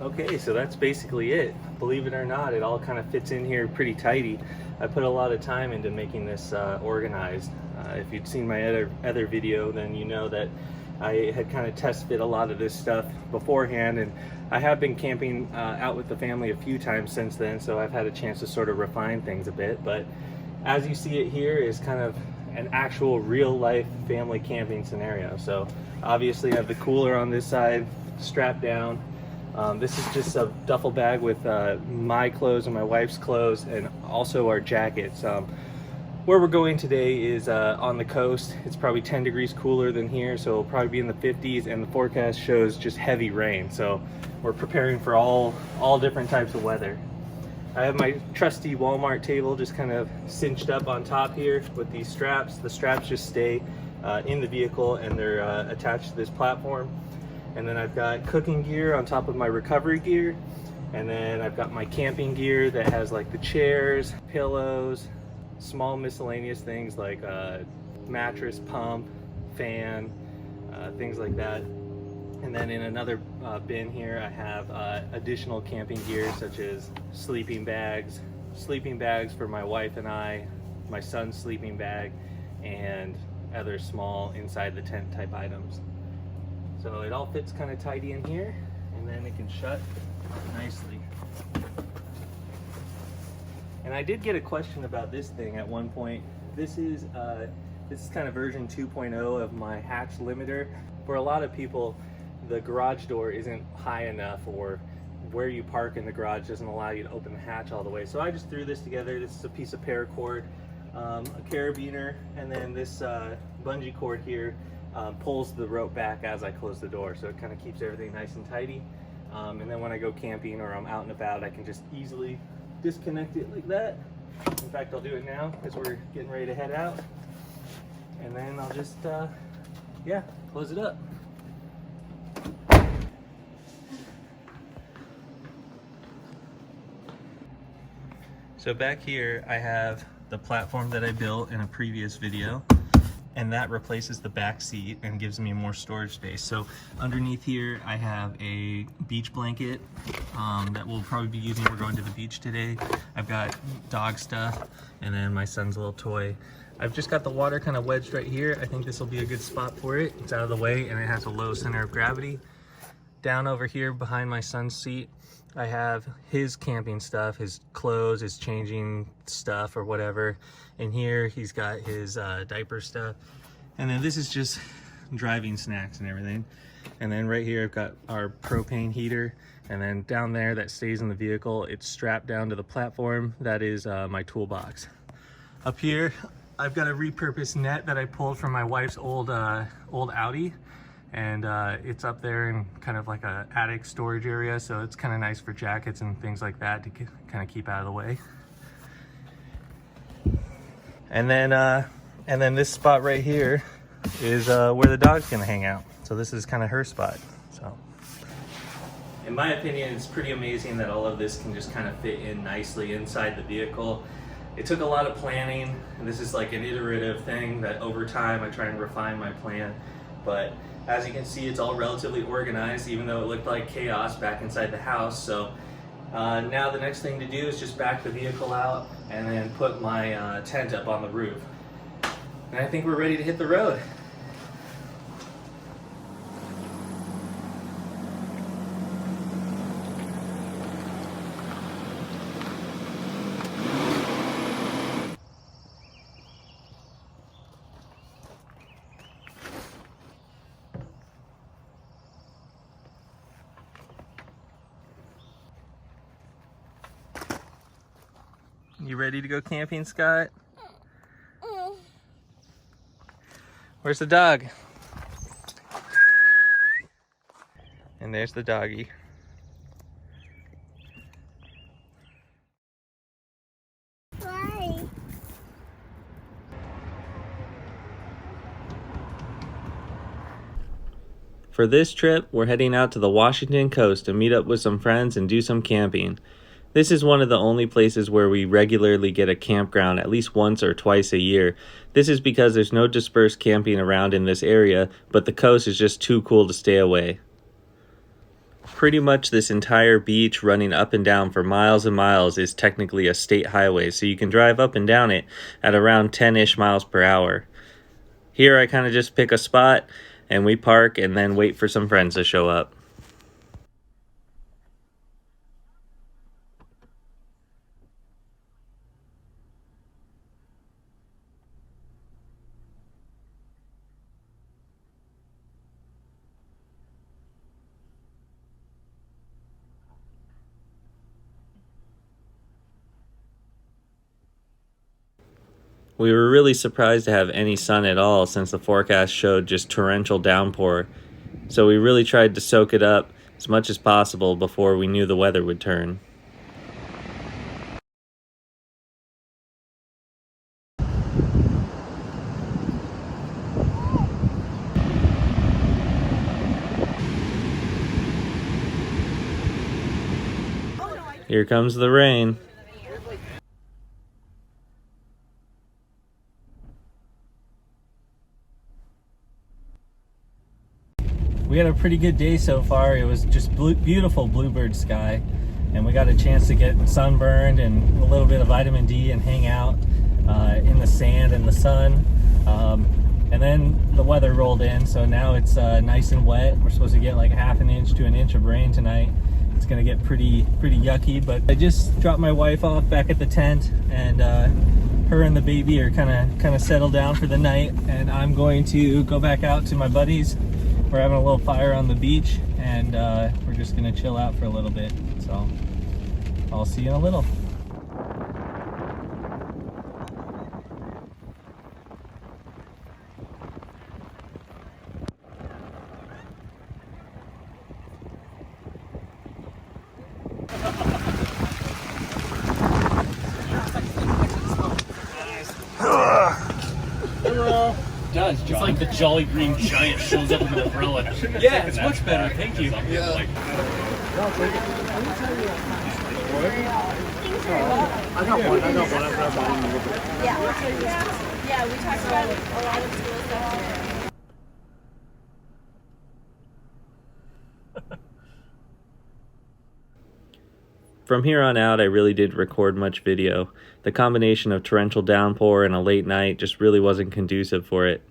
Okay, so that's basically it. Believe it or not, it all kind of fits in here pretty tidy. I put a lot of time into making this organized. If you'd seen my other video, then you know that I had kind of test fit a lot of this stuff beforehand, and I have been camping out with the family a few times since then, so I've had a chance to sort of refine things a bit. But as you see it here is kind of an actual real life family camping scenario. So obviously I have the cooler on this side strapped down. This is just a duffel bag with my clothes and my wife's clothes, and also our jackets. Where we're going today is on the coast. It's probably 10 degrees cooler than here, so it'll probably be in the 50s, and the forecast shows just heavy rain. So we're preparing for all different types of weather. I have my trusty Walmart table just kind of cinched up on top here with these straps. The straps just stay in the vehicle, and they're attached to this platform. And then I've got cooking gear on top of my recovery gear. And then I've got my camping gear that has like the chairs, pillows, small miscellaneous things like mattress, pump, fan, things like that. And then in another bin here, I have additional camping gear such as sleeping bags for my wife and I, my son's sleeping bag, and other small inside the tent type items. So it all fits kind of tidy in here, and then it can shut nicely. And I did get a question about this thing at one point. This is kind of version 2.0 of my hatch limiter. For a lot of people, the garage door isn't high enough, or where you park in the garage doesn't allow you to open the hatch all the way. So I just threw this together. This is a piece of paracord, a carabiner, and then this bungee cord here pulls the rope back as I close the door, so it kind of keeps everything nice and tidy. And then when I go camping or I'm out and about, I can just easily disconnect it like that. In fact, I'll do it now as we're getting ready to head out, and then I'll just yeah, close it up. So back here I have the platform that I built in a previous video, and that replaces the back seat and gives me more storage space. So underneath here I have a beach blanket that we'll probably be using. We're going to the beach today. I've got dog stuff, and then my son's little toy. I've just got the water kind of wedged right here. I think this will be a good spot for it. It's out of the way, and it has a low center of gravity. Down over here behind my son's seat, I have his camping stuff, his clothes, his changing stuff or whatever. And here he's got his diaper stuff. And then this is just driving snacks and everything. And then right here I've got our propane heater. And then down there that stays in the vehicle, it's strapped down to the platform. That is my toolbox. Up here, I've got a repurposed net that I pulled from my wife's old Audi. And it's up there in kind of like a attic storage area, so it's kind of nice for jackets and things like that to kind of keep out of the way. And then this spot right here is where the dog's gonna hang out. So this is kind of her spot. So in my opinion, it's pretty amazing that all of this can just kind of fit in nicely inside the vehicle. It took a lot of planning, and this is like an iterative thing that over time I try and refine my plan. But as you can see, it's all relatively organized, even though it looked like chaos back inside the house. So now the next thing to do is just back the vehicle out and then put my tent up on the roof. And I think we're ready to hit the road. You ready to go camping, Scott? Where's the dog? And there's the doggy. Why? For this trip, we're heading out to the Washington coast to meet up with some friends and do some camping. This is one of the only places where we regularly get a campground at least once or twice a year. This is because there's no dispersed camping around in this area, but the coast is just too cool to stay away. Pretty much this entire beach running up and down for miles and miles is technically a state highway, so you can drive up and down it at around 10-ish miles per hour. Here I kind of just pick a spot and we park and then wait for some friends to show up. We were really surprised to have any sun at all since the forecast showed just torrential downpour, so we really tried to soak it up as much as possible before we knew the weather would turn. Here comes the rain. We had a pretty good day so far. It was just beautiful bluebird sky, and we got a chance to get sunburned and a little bit of vitamin D and hang out in the sand and the sun. And then the weather rolled in, so now it's nice and wet. We're supposed to get like half an inch to an inch of rain tonight. It's gonna get pretty yucky, but I just dropped my wife off back at the tent, and her and the baby are kind of settled down for the night, and I'm going to go back out to my buddies. We're having a little fire on the beach, and we're just gonna chill out for a little bit. So I'll see you in a little. Does, John. It's like the Jolly Green Giant shows up in the umbrella. Yeah, it's much better. Thank you. Yeah. I got one. Yeah, we talked about a lot of school stuff. From here on out, I really didn't record much video. The combination of torrential downpour and a late night just really wasn't conducive for it.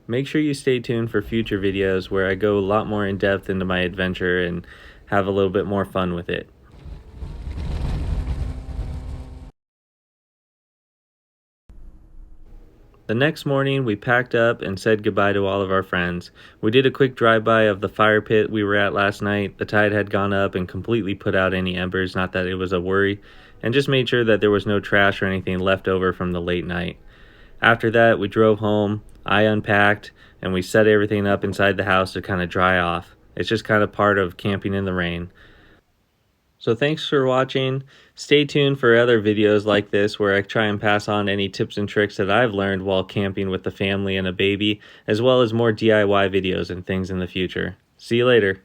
Make sure you stay tuned for future videos where I go a lot more in depth into my adventure and have a little bit more fun with it. The next morning, we packed up and said goodbye to all of our friends. We did a quick drive-by of the fire pit we were at last night. The tide had gone up and completely put out any embers, not that it was a worry, and just made sure that there was no trash or anything left over from the late night. After that, we drove home, I unpacked, and we set everything up inside the house to kind of dry off. It's just kind of part of camping in the rain. So thanks for watching. Stay tuned for other videos like this where I try and pass on any tips and tricks that I've learned while camping with the family and a baby, as well as more DIY videos and things in the future. See you later.